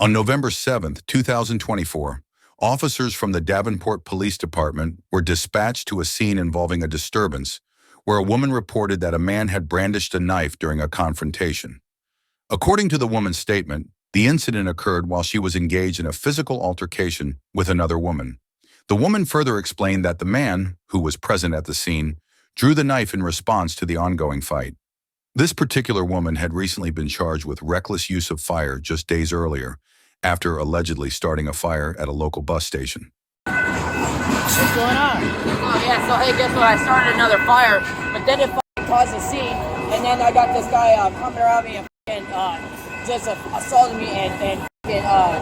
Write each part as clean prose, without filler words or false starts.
On November 7th, 2024, officers from the Davenport Police Department were dispatched to a scene involving a disturbance where a woman reported that a man had brandished a knife during a confrontation. According to the woman's statement, the incident occurred while she was engaged in a physical altercation with another woman. The woman further explained that the man, who was present at the scene, drew the knife in response to the ongoing fight. This particular woman had recently been charged with reckless use of fire just days earlier, after allegedly starting a fire at a local bus station. What's going on? Oh yeah, so hey, guess what? I started another fire, but then it caused a scene, and then I got this guy coming around me and just assaulted me and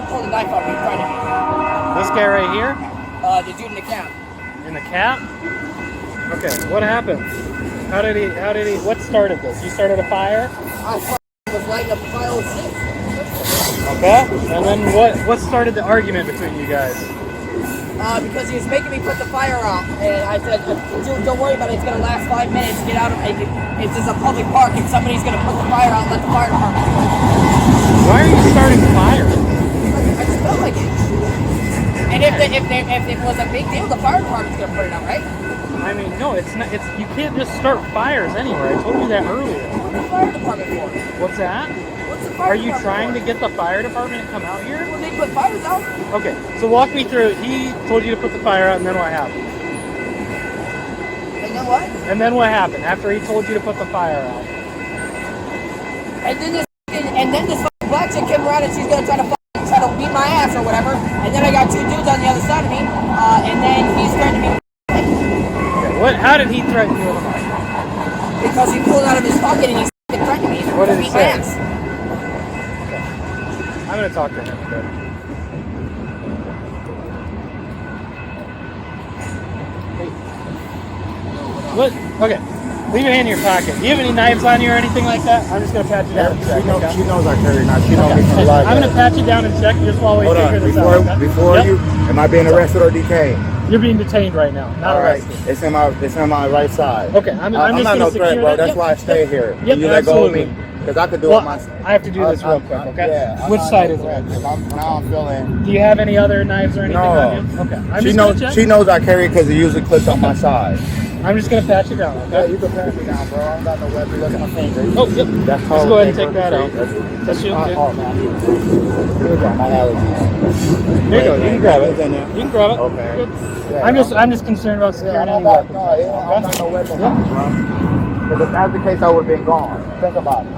pulled a knife out in front of me. This guy right here? The dude in the cap. In the cap? Okay, what happened? How did he, what started this? You started a fire? I was lighting up a fire with six. Okay, and then what started the argument between you guys? Because he was making me put the fire out, and I said, dude, don't worry about it, it's going to last 5 minutes, get out of it, it's just a public park, and somebody's going to put the fire out and let the fire department go. Why are you starting fire? I just felt like it. And if it was a big deal, the fire department's going to put it out, right? I mean, no, it's not. It's you can't just start fires anywhere. I told you that earlier. What's the fire department for? What's that? What's the fire Are you department trying for? to get the fire department to come out here? Well, they put fires out. Okay, so walk me through. He told you to put the fire out, and then what happened? And then what? And then what happened after he told you to put the fire out? And then this black chick came around and she's gonna try to beat my ass or whatever. And then I got two dudes on the other side of me, and then he's threatening me. Okay, how did he threaten you with a fire? Because he pulled out of his pocket and he's threatening me. What did he beat my say? ass. I'm gonna talk to him a bit. What? Okay. Leave your hand in your pocket. Do you have any knives on you or anything like that? I'm just gonna pat you down and check. She knows I carry knives. She knows me from live. I'm gonna pat you down and check just while we Hold figure on. this out. Okay? Before Yep. you, am I being arrested or detained? You're being detained right now, not All right. arrested. It's in my right side. Okay, I'm I'm just not gonna no secure threat, bro. that. That's Yep. why I stay here. Yep, You let go of absolutely. me, because I could do Well, it myself. I have to do this real quick, okay? Yeah. Which side is it? Now I'm feeling. Do you have any other knives or anything No. on you? Okay. I'm She just knows. gonna check. She knows I carry it because it usually clips on my side. I'm just gonna pat you down, Yeah, okay? you can pass it down, bro. I don't got no weapon. Look at my finger. Oh, yep. That's Let's go ahead and take that out. That's you. Oh, Okay. man. Here we go. My allergies. There you go. You can grab it. It's in there. You can grab it. Okay. Good. Yeah, I'm just concerned about Yeah, securing I any don't got, weapons. no, I don't got no weapons on me, bro. Because if that's the case, I would have been gone. Think about it.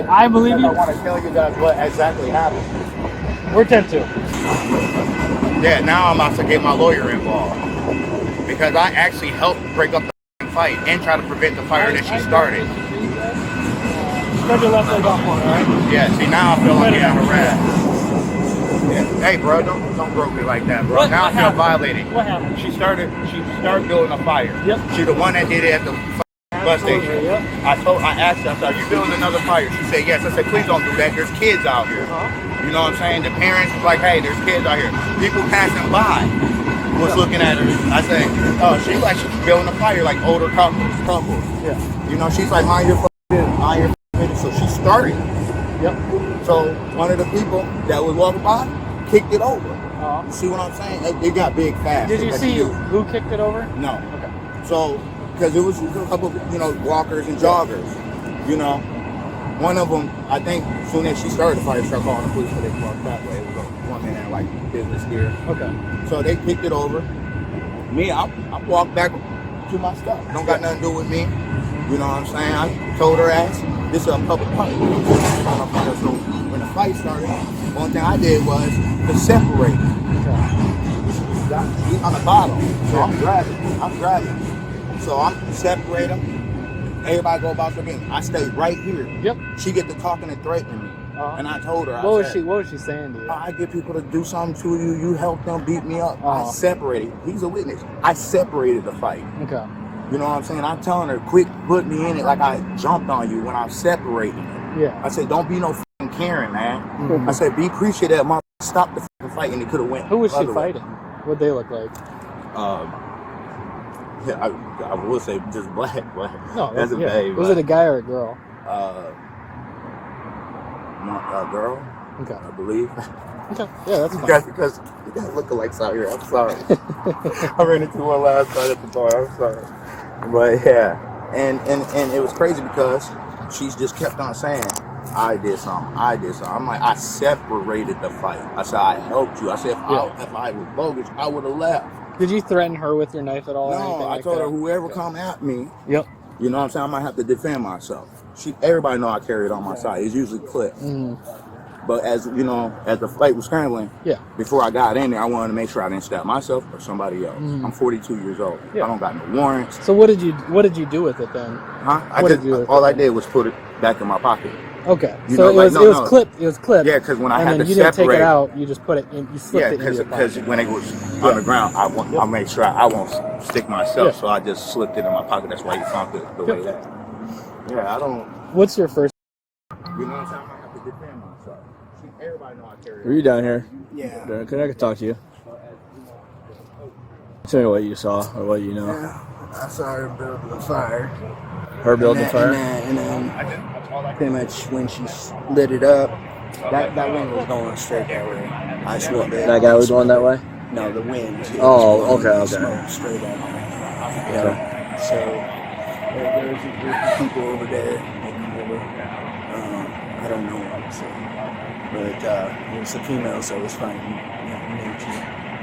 I believe you. I want to tell you guys what exactly happened. We're 10-2. Yeah, now I'm about to get my lawyer involved. Because I actually helped break up the fight and try to prevent the fire that she started. Spread your left leg off more, alright? Yeah, see, now I feel like Spread it getting out. harassed. Yeah. Hey, bro, don't grope me like that, bro. What Now I feel happened? violated. What happened? She started building a fire. Yep. She the one that did it at the bus Absolutely, station. yep. I asked her, I said, are you building another fire? She said, yes. I said, please don't do that. There's kids out here. You know what I'm saying? The parents was like, hey, there's kids out here. People passing by was looking at her. I said, oh, she like she's building a fire like older couples. Yeah. You know, she's like, mind your business, mind your business. So she started. Yep. So one of the people that was walking by kicked it over. Uh-huh. You see what I'm saying? It got big fast. Did you Like see do. who kicked it over? No. Okay. So, because it was a couple of, walkers and joggers, One of them, I think, as soon as she started the fire, she started calling the police, so they walked that way. It was a woman in, like, business gear. Okay. So they picked it over. Me, I walked back to my stuff. Don't got nothing to do with me. You know what I'm saying? I told her ass, this is a public park. So when the fight started, one thing I did was to separate. He's on the bottom, so I'm grabbing. So I'm separate them. Everybody go about their business. I stay right here. Yep. She get to talking and threatening me, and I told her. What was she saying to you? I get people to do something to you. You help them beat me up. I Uh-huh. separated. He's a witness. I separated the fight. Okay. You know what I'm saying? I'm telling her, quit put me in it like I jumped on you when I separated. Yeah. I said, don't be no fucking Karen, man. Mhm. I said, be appreciative that mother stopped the fucking fight and it could have went. Who was she other way. fighting? What'd they look like? Yeah, I would say just black, but No, that's a yeah. babe. Was it a guy or a girl? Girl, Okay. I believe. Okay. Yeah, that's fine. Because you got lookalikes out here. I'm sorry. I ran into one last night at the bar. I'm sorry. But yeah, and it was crazy because she's just kept on saying, I did something. I'm like, I separated the fight. I said, I helped you. I said, if I was bogus, I would have left. Did you threaten her with your knife at all? or No, anything I like told that? her, whoever come at me, Yep. you know what I'm saying, I might have to defend myself. Everybody know I carry it on my side. It's usually clipped. But as you know, as the fight was scrambling, before I got in there, I wanted to make sure I didn't stab myself or somebody else. I'm 42 years old. I don't got no warrants. So what did you do with it then? Huh? I did was put it back in my pocket. Okay. You So know, it was clipped. It was clipped. Yeah, because when I had to you separate, didn't take it out. You just put it in. You slipped it in your pocket. because when it was on the ground, I made sure I won't stick myself. So I just slipped it in my pocket. That's why you found it the way that. Yeah, I don't. What's your first? You know what I'm saying? I have to defend myself. Everybody know I carry it. Were you down here? Yeah. I could talk to you. Tell me what you saw or what you know. Yeah, I saw her build the fire. Her build the fire? And then pretty much when she lit it up, that wind was going straight that way. I swore that guy was going that way? No, the wind. Oh, okay. Smoke straight up. Yeah. So there's a group of people over there. They come over. I don't know what to say. But it was a female, so it was fine.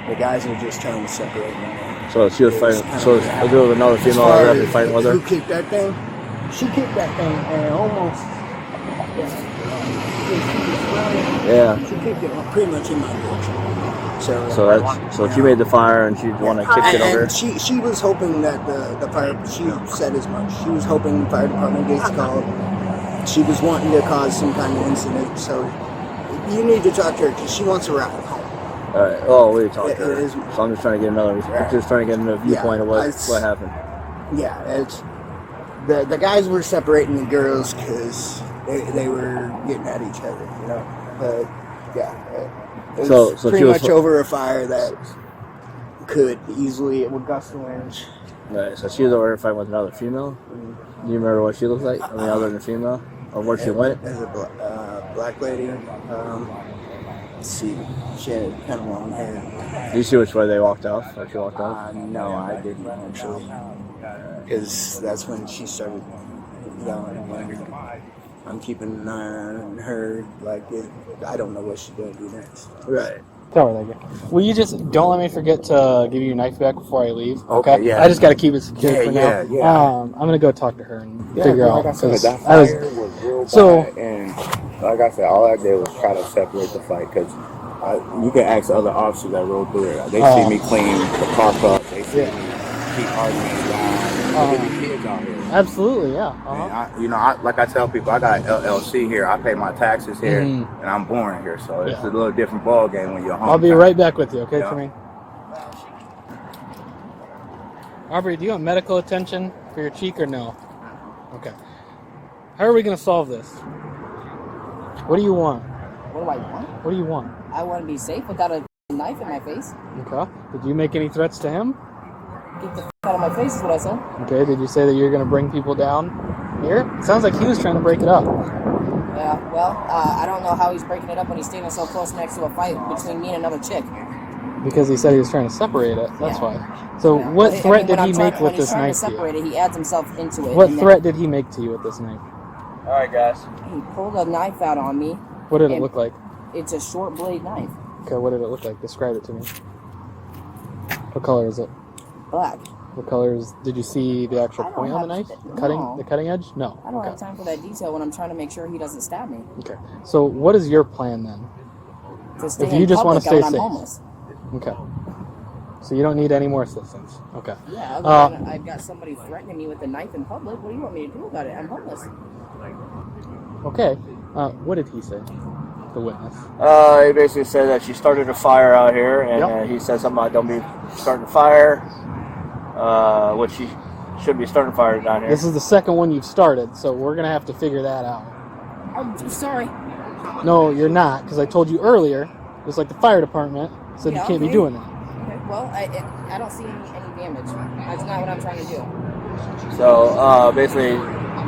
The guys are just trying to separate them. So she was fighting. So there was another female that was fighting with her. Who kicked that thing? She kicked that thing and almost. Yeah. She kicked it pretty much in my direction. So she made the fire and she wanted to kick it over. And she was hoping that the fire. She said as much. She was hoping the fire department gets called. She was wanting to cause some kind of incident. So you need to talk to her because she wants to ride home. All right. Oh, we talked to her. It is, so I'm just trying to get another viewpoint of what happened. Yeah, it's the guys were separating the girls because they were getting at each other, you know. But yeah, it was pretty much over a fire that could easily with gust of wind. Right. So she was over fighting with another female. Do you remember what she looked like? I mean, other than female, or where she went? As a black lady. Let's see, she had kind of long hair. Did you see which way they walked off? Or she walked off? No, I didn't actually, because that's when she started going. I'm keeping an eye on her. I don't know what she's gonna do next. Right. Tell her that. Will you just don't let me forget to give you your knife back before I leave? Okay, yeah. I just got to keep it secure for now. Yeah. I'm gonna go talk to her and figure out. Like I said, that fire was real bad, and like I said, all I did was try to separate the fight because you can ask other officers that rode through it. They see me clean the car up. They see me keep arguing down. Look at the kids out here. Absolutely, yeah. And like I tell people, I got an LLC here. I pay my taxes here, and I'm born here, so it's a little different ball game when you're home. I'll be right back with you, okay, Yeah. Tremaine? Aubrey, do you want medical attention for your cheek or no? Okay. How are we going to solve this? What do you want? What do I want? What do you want? I want to be safe without a knife in my face. Okay. Did you make any threats to him? Get the out of my face is what I said. Okay. Did you say that you're going to bring people down here? It sounds like he was trying to break it up. Yeah, well, I don't know how he's breaking it up when he's standing so close next to a fight between me and another chick. Because he said he was trying to separate it. That's why. So what threat did he make with this knife to you? When he's trying to separate it, he adds himself into it. What threat did he make to you with this knife? All right, guys. He pulled a knife out on me. What did it look like? It's a short blade knife. Okay, what did it look like? Describe it to me. What color is it? Black. What colors? Did you see the actual point on the knife? The cutting edge? No. I don't have time for that detail when I'm trying to make sure he doesn't stab me. Okay. So what is your plan then? To stay If you just want to stay safe. Homeless. Okay. So you don't need any more assistance. Okay. Yeah, I've got somebody threatening me with a knife in public. What do you want me to do about it? I'm homeless. Okay. What did he say? The witness. He basically said that she started a fire out here, and he said something about don't be starting a fire, which she should be starting a fire down here. This is the second one you've started, so we're going to have to figure that out. I'm sorry. No, you're not, because I told you earlier, just like the fire department said you can't be doing that. Okay. Well, I don't see any damage. That's not what I'm trying to do. So basically,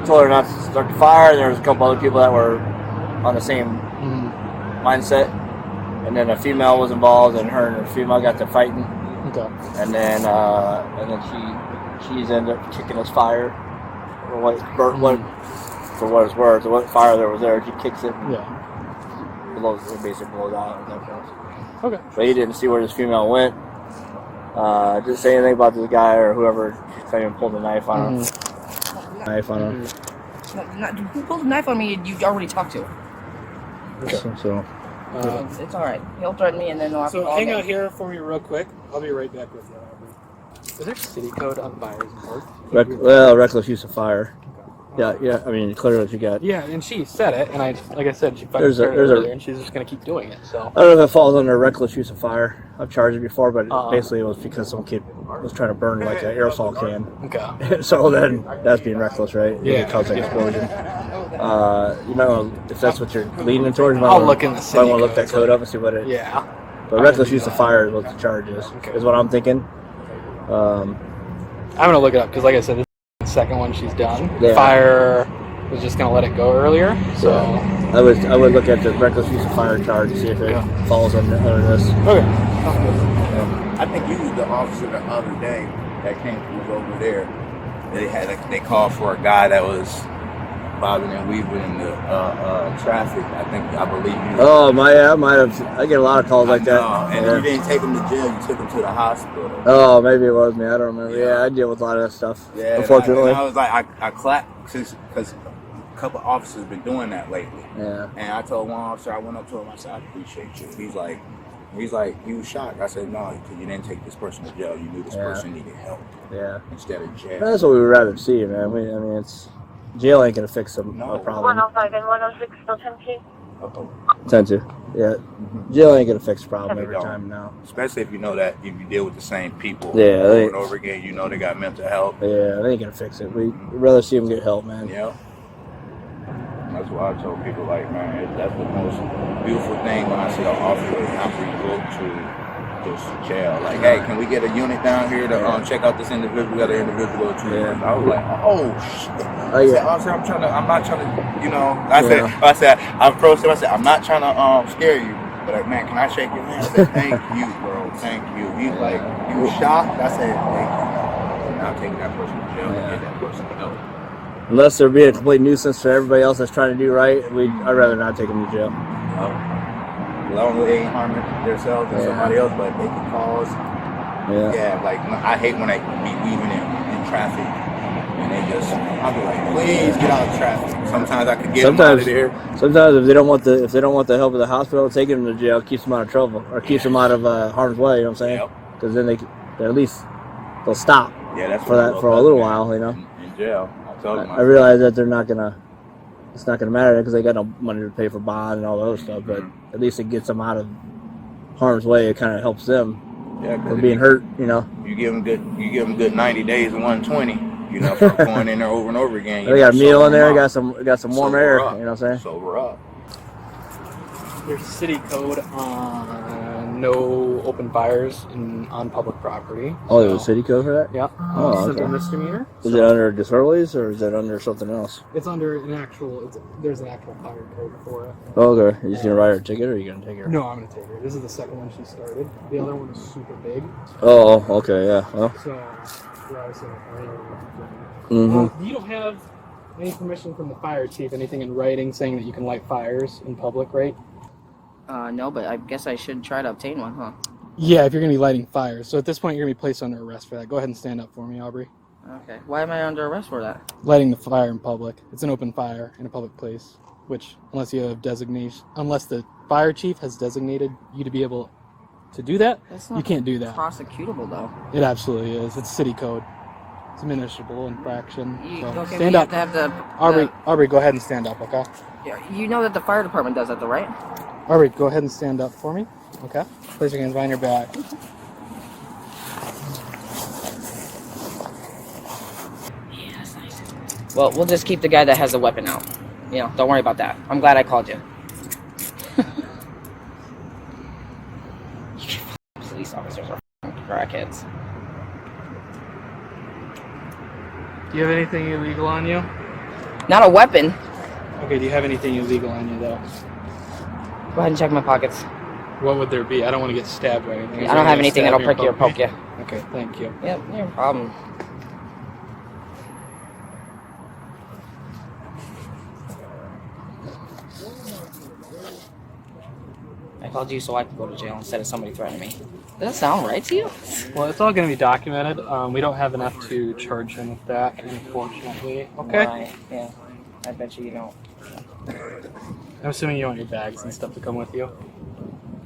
told her not to start the fire, and there was a couple other people that were on the same mindset. and then a female was involved, and her and the female got to fighting. Okay. And then she's ended up kicking his fire. For what it's worth, what fire there was there, she kicks it. Yeah. It basically blows out at that point. Okay. But he didn't see where this female went. Didn't say anything about this guy or whoever claimed pulled a knife on him. Who pulled a knife on me? You already talked to. So It's all right. He'll threaten me, and then I'll. So hang out here for me real quick. I'll be right back with you. Is there city code on fires and work? reckless use of fire. Yeah. I mean, clearly you got. Yeah, and she said it, and like I said, she fucking There's a- started there's a- earlier, and she's just gonna keep doing it. So. I don't know if it falls under reckless use of fire. I've charged it before, but basically it was because some kid was trying to burn like an aerosol can. Okay. So then that's being reckless, right? Yeah. It caused an explosion. You might want to, if that's what you're leaning towards, you might I'll wanna- look in the might city want to look that code, code up and see what it. Yeah. But reckless use of fire is what the charge is. Okay. Is what I'm thinking. I'm gonna look it up because, like I said, this is the second one she's done. Yeah. Fire was just gonna let it go earlier, so. I would look at the reckless use of fire charge and see if it falls under this. Okay. I think you was the officer the other day that came from over there. They called for a guy that was bobbing and weaving in the traffic. I believe you. Oh I might have. I get a lot of calls like that. And Yeah. you didn't take him to jail. You took him to the hospital. Oh, maybe it was me. I don't remember. Yeah, I deal with a lot of that stuff. Yeah. Unfortunately. And I was like, I clapped because a couple officers been doing that lately. Yeah. And I told one officer, I went up to him, I said, I appreciate you. He's like, he was shocked. I said, no, because you didn't take this person to jail. You knew this person needed help Yeah. instead of jail. That's what we would rather see, man. I mean, it's jail ain't gonna fix a problem. 105 and 106 still 10-2. Tend to. Yeah. Jail ain't gonna fix a problem They every don't. time now. Especially if you know that if you deal with the same people Yeah, over they- and over again, you know they got mental health. Yeah, they ain't gonna fix it. We'd rather see them get help, man. Yeah. That's why I told people, like, man, that's the most beautiful thing when I see an officer actually go to this jail. Like, hey, can we get a unit down here to check out this individual? We got an individual or two. Yeah. I was like, oh shit. Oh, I said, yeah. officer, I'm not trying to, you know. I said, I approached him. I said, I'm not trying to scare you, but like, man, can I shake your hand? I said, thank you, bro, thank you. He's like, you shocked? I said, thank you. I'm not taking that person to jail to get that person help. Unless they're being a complete nuisance for everybody else that's trying to do right, I'd rather not take them to jail. As long as they ain't harming themselves or somebody else, but they can cause. Yeah, like I hate when they be weaving in traffic and they just. I'll be like, please get out of traffic. Sometimes I could get them out of there. Sometimes if they don't want the help of the hospital, taking them to jail keeps them out of trouble or keeps them out of harm's way. You know what I'm saying? Because then at least they'll stop. Yeah, that's for a little while. You know. In jail, I realize that they're not gonna. It's not gonna matter because they got no money to pay for bond and all the other stuff. But at least it gets them out of harm's way. It kind of helps them from being hurt. You know. You give them good 90 days and 120. You know, from going in there over and over again. They got a meal in there. Got some warm air. Up. You know what I'm saying? Sober up. There's city code on no open fires on public property. Oh, there's a city code for that? Yeah. Oh, It's a okay. misdemeanor. Is it under disorderlies or is it under something else? It's under there's an actual fire code for it. Oh, okay. Are you just gonna write her a ticket or are you gonna take her? No, I'm gonna take her. This is the second one she started. The other one was super big. Oh, okay, yeah. Well, So we're obviously gonna fire her. mm-hmm. You don't have any permission from the fire chief, anything in writing saying that you can light fires in public, right? No, but I guess I should try to obtain one, huh? Yeah, if you're gonna be lighting fires. So at this point, you're gonna be placed under arrest for that. Go ahead and stand up for me, Aubrey. Okay. Why am I under arrest for that? Lighting the fire in public. It's an open fire in a public place, which unless the fire chief has designated you to be able to do that, That's you not can't do that. prosecutable, though. It absolutely is. It's city code. It's a municipal infraction. So Okay, stand you up. have to have Aubrey, go ahead and stand up, okay? Yeah, you know that the fire department does that, though, right? Aubrey, go ahead and stand up for me, okay? Place your hands behind your back. Yeah, that's nice. Well, we'll just keep the guy that has the weapon out. You know, don't worry about that. I'm glad I called you. Police officers are crackheads. Do you have anything illegal on you? Not a weapon. Okay, do you have anything illegal on you, though? Go ahead and check my pockets. What would there be? I don't want to get stabbed or anything. I don't have anything that'll prick you or poke you. Okay, thank you. Yep, no problem. I called you so I could go to jail instead of somebody threatening me. Does that sound right to you? Well, it's all going to be documented. We don't have enough to charge him with that, unfortunately. Okay? Right, yeah. I bet you don't. I'm assuming you want your bags and stuff to come with you.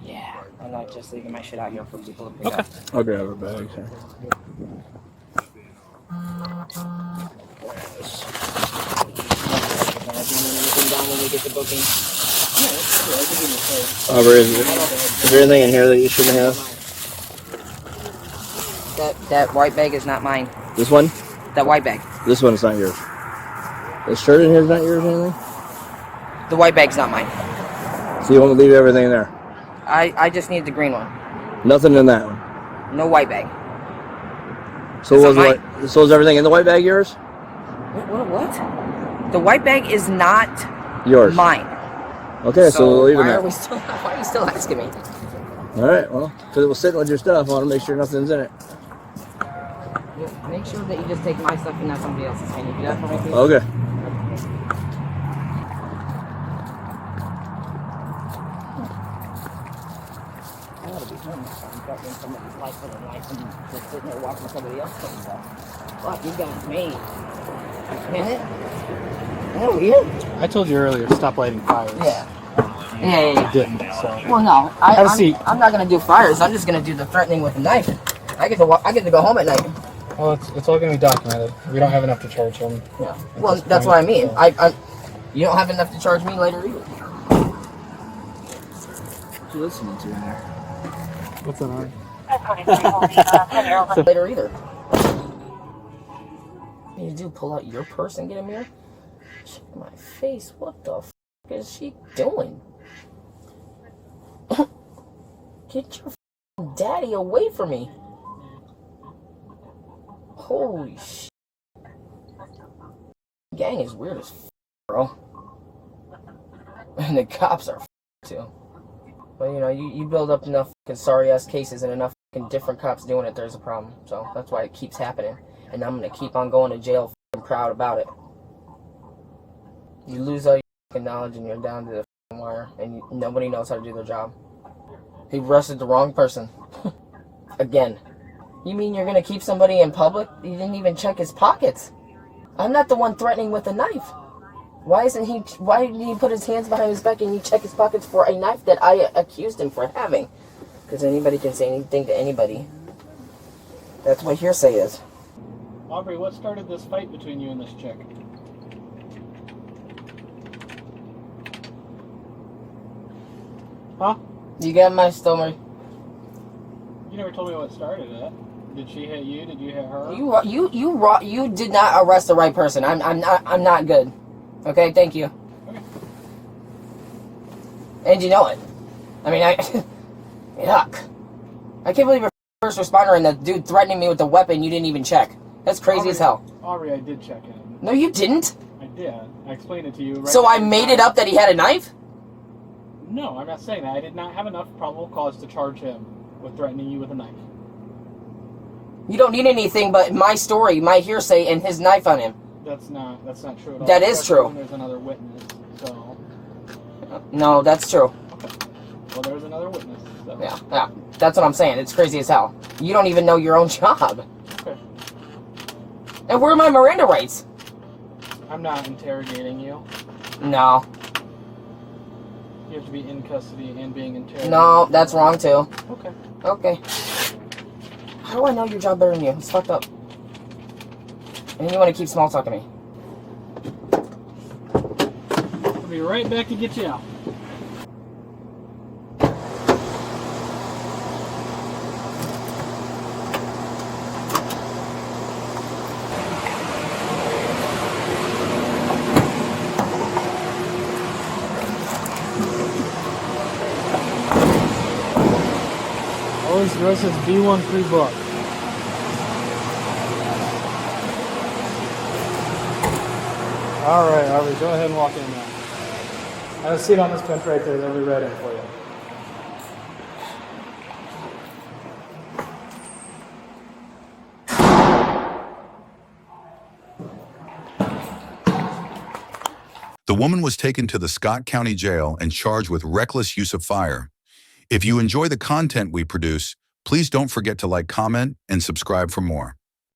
Yeah, I'm not just leaving my shit out here for people to pick up. I'll grab our bags. When we get the booking. Aubrey, is there anything in here that you shouldn't have? That white bag is not mine. This one? That white bag. This one's not yours. This shirt in here is not yours or anything? The white bag's not mine. So you want to leave everything there? I just need the green one. Nothing in that one? No white bag. So is everything in the white bag yours? What? The white bag is not yours. Mine. Okay, so we'll leave it there. Why are you still asking me? Alright, well, because it was sitting with your stuff, I want to make sure nothing's in it. Make sure that you just take my stuff and not somebody else's. Can you do that for me, please? Okay. I gotta be home. I'm threatening somebody's life for their life and just sitting there watching somebody else come back. Fuck, you got me. Isn't it? Isn't that weird? I told you earlier to stop lighting fires. Yeah. You didn't, so. Well, no. Have a seat. I'm not gonna do fires. I'm just gonna do the threatening with a knife. I get to go home at night. Well, it's all going to be documented. We don't have enough to charge him. Yeah. Well, that's what I mean. So. You don't have enough to charge me later either. What you listening to in there? What's that on? Later either. You do pull out your purse and get a mirror? Check my face. What the f is she doing? Get your daddy away from me. Holy shit. Gang is weird as bro. And the cops are too. But you know, you build up enough sorry ass cases and enough different cops doing it, there's a problem. So that's why it keeps happening. And I'm gonna keep on going to jail proud about it. You lose all your knowledge and you're down to the wire and nobody knows how to do their job. He arrested the wrong person. Again. You mean you're gonna keep somebody in public? You didn't even check his pockets. I'm not the one threatening with a knife. Why didn't he put his hands behind his back and you check his pockets for a knife that I accused him for having? Because anybody can say anything to anybody. That's what hearsay is. Aubrey, what started this fight between you and this chick? Huh? You got my story. You never told me what started it. Did she hit you? Did you hit her? You did not arrest the right person. I'm not good. Okay, thank you. Okay. And you know it. I mean, yuck. I can't believe you're first responder and the dude threatening me with the weapon you didn't even check. That's crazy as hell. Aubrey, I did check in. No, you didn't. I did. I explained it to you. Right So I made it up that he had a knife? No, I'm not saying that. I did not have enough probable cause to charge him with threatening you with a knife. You don't need anything but my story, my hearsay, and his knife on him. That's not true at all. That is true. There's another witness, so. No, that's true. Okay. Well, there's another witness. So. Yeah. That's what I'm saying. It's crazy as hell. You don't even know your own job. Okay. And where are my Miranda rights? I'm not interrogating you. No. You have to be in custody and being interrogated. No, that's wrong too. Okay. Okay. How do I know your job better than you? It's fucked up. And you want to keep small talking me. I'll be right back to get you out. Always rest is B1 free book. Alright, Aubrey, go ahead and walk in now. Have a seat on this bench right there, they'll be ready for you. The woman was taken to the Scott County Jail and charged with reckless use of fire. If you enjoy the content we produce, please don't forget to like, comment, and subscribe for more.